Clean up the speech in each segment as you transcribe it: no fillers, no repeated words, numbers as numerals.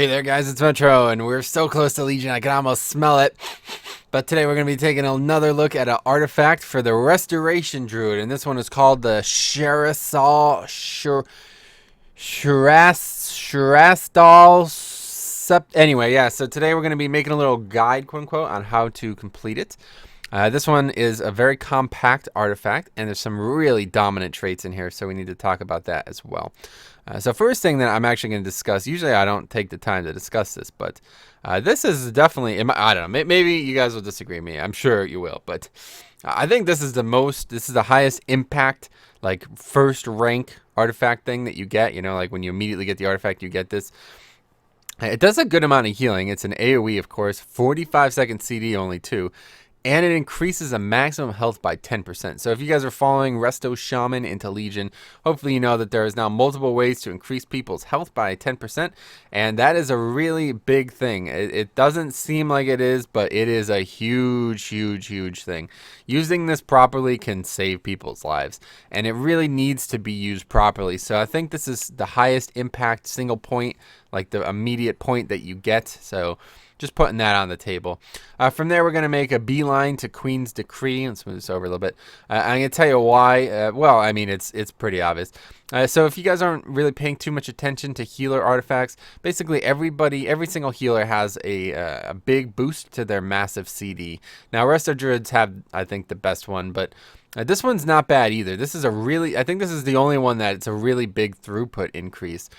Hey there guys, it's Metro, and we're so close to Legion I can almost smell it. But today we're going to be taking another look at an artifact for the Restoration Druid, and this one is called the Sharas'dal Scepter. Anyway, yeah, so today we're going to be making a little guide, quote unquote, on how to complete it. This one is a very compact artifact, and there's some really dominant traits in here, so we need to talk about that as well. So first thing that I'm actually going to discuss, usually I don't take the time to discuss this, but this is definitely, I don't know, maybe you guys will disagree with me. I'm sure you will, but I think this is the highest impact, like first rank artifact thing that you get, like when you immediately get the artifact, you get this. It does a good amount of healing. It's an AoE, of course, 45-second CD only too. And it increases a maximum health by 10%. So if you guys are following Resto Shaman into Legion, hopefully you know that there is now multiple ways to increase people's health by 10%. And that is a really big thing. It doesn't seem like it is, but it is a huge, huge, huge thing. Using this properly can save people's lives. And it really needs to be used properly. So I think this is the highest impact single point, like the immediate point that you get. So just putting that on the table. From there, we're going to make a beeline to Queen's Decree. Let's move this over a little bit. I'm going to tell you why. Well, I mean, it's pretty obvious. So if you guys aren't really paying too much attention to healer artifacts, basically every single healer has a big boost to their massive CD. Now, Resto Druids have, I think, the best one, but this one's not bad either. This is I think this is the only one that it's a really big throughput increase.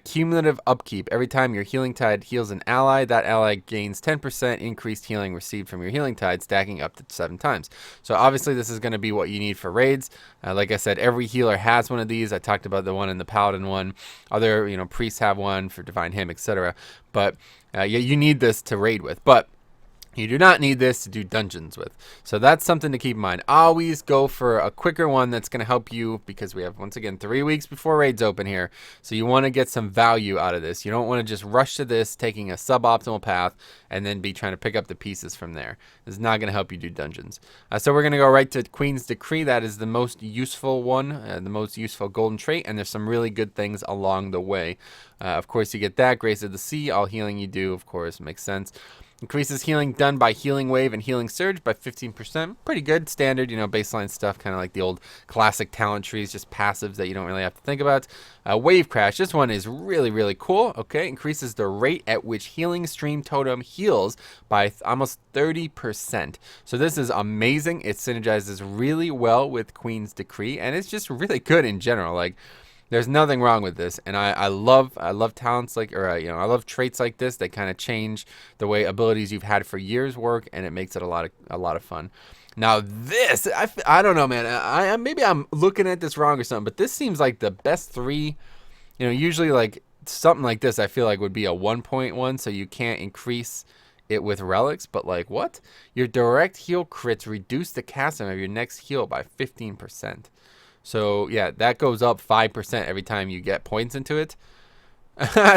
Cumulative upkeep. Every time your healing tide heals an ally, that ally gains 10% increased healing received from your healing tide, stacking up to 7 times. So obviously this is going to be what you need for raids. Like I said, every healer has one of these. I talked about the one in the Paladin one. Other, priests have one for Divine Hymn, etc. But yeah, you need this to raid with. But you do not need this to do dungeons with. So that's something to keep in mind. Always go for a quicker one that's going to help you, because we have, once again, 3 weeks before raids open here. So you want to get some value out of this. You don't want to just rush to this, taking a suboptimal path, and then be trying to pick up the pieces from there. It's not going to help you do dungeons. So we're going to go right to Queen's Decree. That is the most useful one, the most useful golden trait, and there's some really good things along the way. Of course, you get that. Grace of the Sea, all healing you do, of course, makes sense. Increases healing done by Healing Wave and Healing Surge by 15%. Pretty good, standard, baseline stuff, kind of like the old classic talent trees, just passives that you don't really have to think about. Wave Crash, this one is really, really cool. Okay, increases the rate at which Healing Stream Totem heals by almost 30%. So this is amazing. It synergizes really well with Queen's Decree, and it's just really good in general. Like, there's nothing wrong with this, and I love talents like, I love traits like this that kind of change the way abilities you've had for years work, and it makes it a lot of fun. Now this, I don't know, man. Maybe I'm looking at this wrong or something, but this seems like the best 3. Usually like something like this, I feel like would be a 1.1, so you can't increase it with relics. But like, what? Your direct heal crits reduce the casting of your next heal by 15%. So, yeah, that goes up 5% every time you get points into it.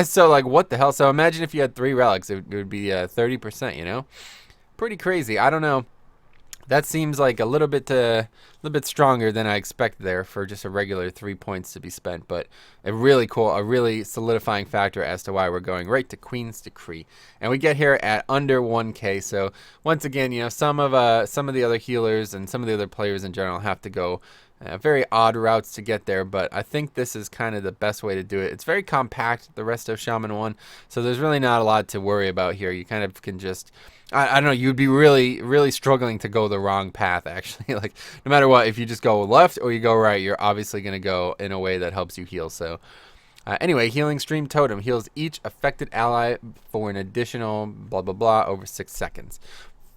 So, like, what the hell? So, imagine if you had 3 relics. It would be 30%, Pretty crazy. I don't know. That seems like a little bit stronger than I expected there for just a regular 3 points to be spent. But a really cool, a really solidifying factor as to why we're going right to Queen's Decree. And we get here at under 1K. So, once again, some of the other healers and some of the other players in general have to go very odd routes to get there, but I think this is kind of the best way to do it. It's very compact, the Resto Shaman one, so there's really not a lot to worry about here. You kind of can just, I don't know, you'd be really, really struggling to go the wrong path, actually. Like, no matter what, if you just go left or you go right, you're obviously going to go in a way that helps you heal. So anyway, Healing Stream Totem heals each affected ally for an additional blah, blah, blah over 6 seconds.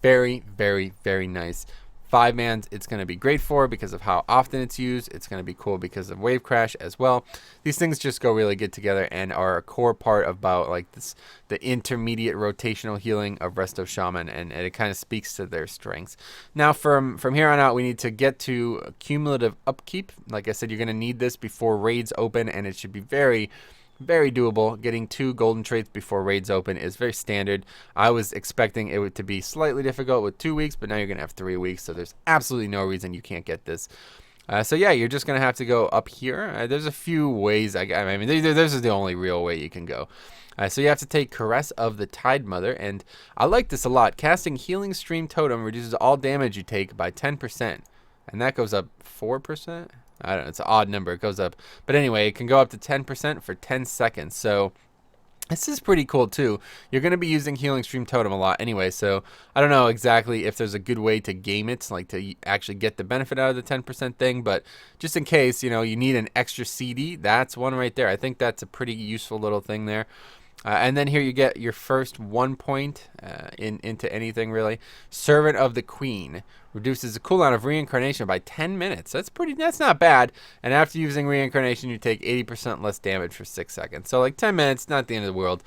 Very, very, very nice. 5-mans, it's going to be great for because of how often it's used. It's going to be cool because of Wave Crash as well. These things just go really good together and are a core part about like this, the intermediate rotational healing of Resto Shaman, and it kind of speaks to their strengths. Now from here on out, we need to get to cumulative upkeep. Like I said, you're going to need this before raids open, and it should be very, very doable. Getting 2 golden traits before raids open is very standard. I was expecting it to be slightly difficult with 2 weeks, but now you're going to have 3 weeks, so there's absolutely no reason you can't get this. So yeah, you're just gonna have to go up here. There's a few ways. I mean, this is the only real way you can go. So you have to take Caress of the Tide Mother, and I like this a lot. Casting Healing Stream Totem reduces all damage you take by 10%, and that goes up 4%. I don't know. It's an odd number. It goes up, but anyway, it can go up to 10% for 10 seconds. So this is pretty cool too. You're going to be using Healing Stream Totem a lot anyway, so I don't know exactly if there's a good way to game it, like to actually get the benefit out of the 10% thing, but just in case, you know, you need an extra CD, that's one right there. I think that's a pretty useful little thing there. And then here you get your first 1 point into anything really. Servant of the Queen reduces the cooldown of reincarnation by 10 minutes. That's not bad. And after using reincarnation, you take 80% less damage for 6 seconds. So like 10 minutes, not the end of the world.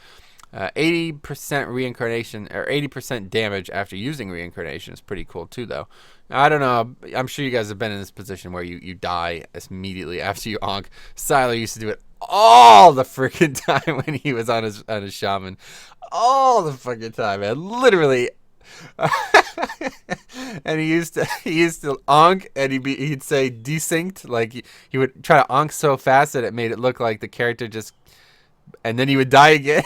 80% reincarnation or 80% damage after using reincarnation is pretty cool too, though. I don't know. I'm sure you guys have been in this position where you die immediately after you onk. Siler used to do it all the freaking time when he was on his shaman. All the freaking time, man. Literally. And he used to onk, and he'd say desynced, like he would try to onk so fast that it made it look like the character just, and then he would die again.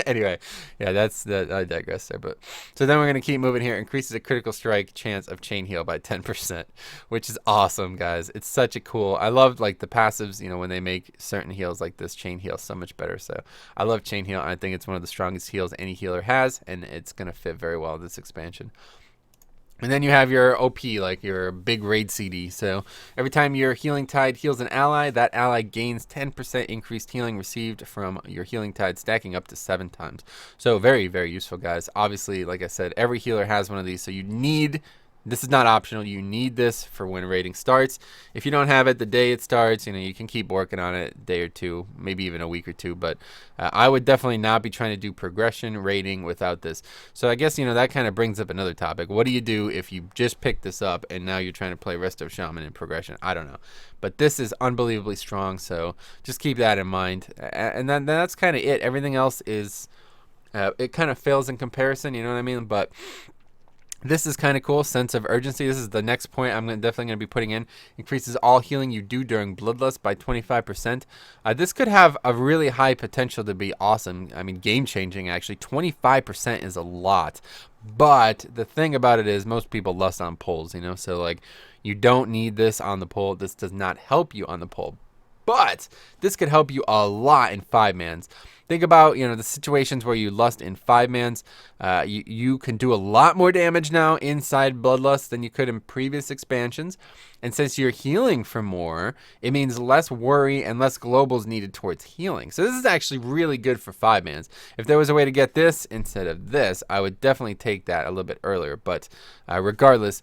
Anyway, yeah, I digress there. But so then we're gonna keep moving here. Increases a critical strike chance of chain heal by 10%, which is awesome, guys. It's such a cool. I love like the passives. You know, when they make certain heals like this, chain heal so much better. So I love chain heal. I think it's one of the strongest heals any healer has, and it's gonna fit very well in this expansion. And then you have your OP, like your big raid CD. So every time your Healing Tide heals an ally, that ally gains 10% increased healing received from your Healing Tide, stacking up to 7 times. So very, very useful, guys. Obviously, like I said, every healer has one of these. So you need, this is not optional. You need this for when raiding starts. If you don't have it the day it starts, you know, you can keep working on it a day or two, maybe even a week or two. But I would definitely not be trying to do progression raiding without this. So I guess, you know, that kind of brings up another topic. What do you do if you just picked this up and now you're trying to play Resto Shaman in progression? I don't know. But this is unbelievably strong, so just keep that in mind. And then that's kind of it. Everything else is, it kind of fails in comparison, you know what I mean? But this is kind of cool. Sense of urgency. This is the next point I'm definitely going to be putting in. Increases all healing you do during Bloodlust by 25%. This could have a really high potential to be awesome. I mean, game-changing, actually. 25% is a lot. But the thing about it is most people lust on pulls, you know? So, like, you don't need this on the pull. This does not help you on the pull. But this could help you a lot in 5-mans. Think about, you know, the situations where you lust in 5-mans. You can do a lot more damage now inside Bloodlust than you could in previous expansions. And since you're healing for more, it means less worry and less globals needed towards healing. So this is actually really good for 5-mans. If there was a way to get this instead of this, I would definitely take that a little bit earlier. But regardless,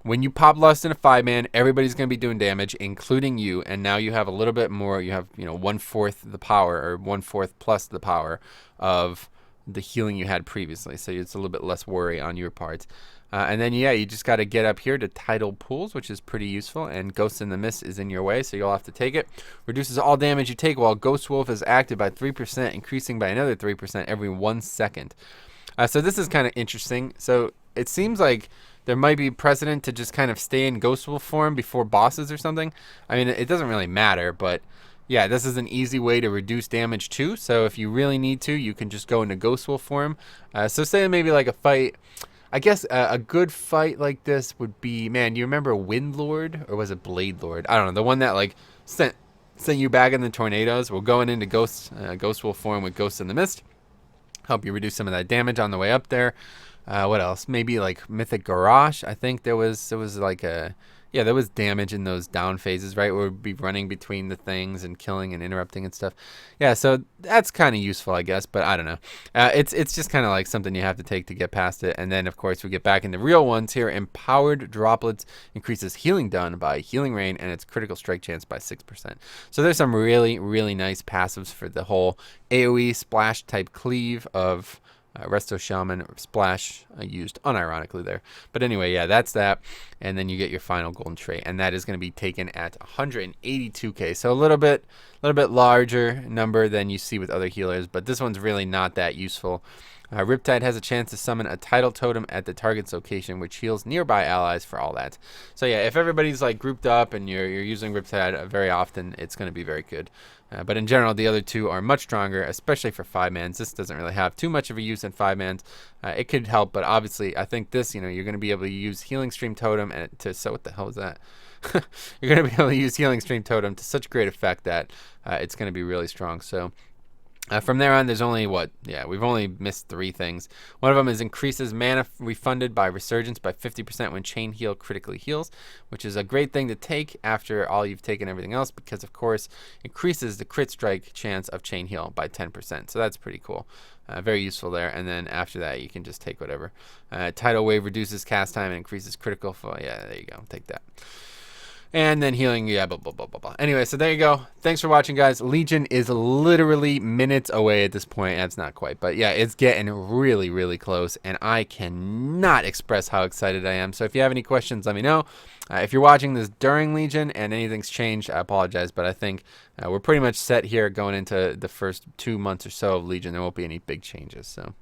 when you pop Lust in a 5-man, everybody's going to be doing damage, including you, and now you have a little bit more. You have, you know, 1/4 the power, or 1/4 plus the power of the healing you had previously. So it's a little bit less worry on your part. And then, yeah, you just got to get up here to Tidal Pools, which is pretty useful, and Ghost in the Mist is in your way, so you'll have to take it. Reduces all damage you take while Ghost Wolf is active by 3%, increasing by another 3% every 1 second. So this is kind of interesting. So it seems like there might be precedent to just kind of stay in Ghost Wolf form before bosses or something. I mean, it doesn't really matter, but yeah, this is an easy way to reduce damage too. So if you really need to, you can just go into Ghost Wolf form. So say maybe like a fight, I guess a good fight like this would be, man, you remember Windlord, or was it Blade Lord? I don't know, the one that like sent you back in the tornadoes. Well, going into Ghost Wolf form with Ghost in the Mist, help you reduce some of that damage on the way up there. What else? Maybe like Mythic Garage. I think there was like there was damage in those down phases, right? Where we'd be running between the things and killing and interrupting and stuff. Yeah, so that's kind of useful, I guess, but I don't know. It's just kind of like something you have to take to get past it. And then, of course, we get back into real ones here. Empowered Droplets increases healing done by Healing Rain and its critical strike chance by 6%. So there's some really, really nice passives for the whole AoE splash type cleave of Resto Shaman splash used unironically there. But anyway, yeah, that's that. And then you get your final golden trait, and that is going to be taken at 182k. So a little bit larger number than you see with other healers, but this one's really not that useful. Riptide has a chance to summon a tidal totem at the target's location, which heals nearby allies for all that. So yeah, if everybody's like grouped up and you're using Riptide very often, it's going to be very good. But in general, the other two are much stronger, especially for 5-mans. This doesn't really have too much of a use in 5-mans. It could help, but obviously, I think this, you're going to be able to use Healing Stream Totem and so what the hell is that? You're going to be able to use Healing Stream Totem to such great effect that it's going to be really strong. So from there on, there's only we've only missed 3 things. One of them is increases mana refunded by Resurgence by 50% when Chain Heal critically heals, which is a great thing to take after all you've taken everything else, because of course increases the crit strike chance of Chain Heal by 10%. So that's pretty cool. Very useful there. And then after that, you can just take whatever. Tidal Wave reduces cast time and increases critical. Yeah, there you go. Take that. And then healing, yeah, blah, blah, blah, blah, blah. Anyway, so there you go. Thanks for watching, guys. Legion is literally minutes away at this point. That's not quite, but yeah, it's getting really, really close, and I cannot express how excited I am. So if you have any questions, let me know. If you're watching this during Legion and anything's changed, I apologize, but I think we're pretty much set here going into the first 2 months or so of Legion. There won't be any big changes, so...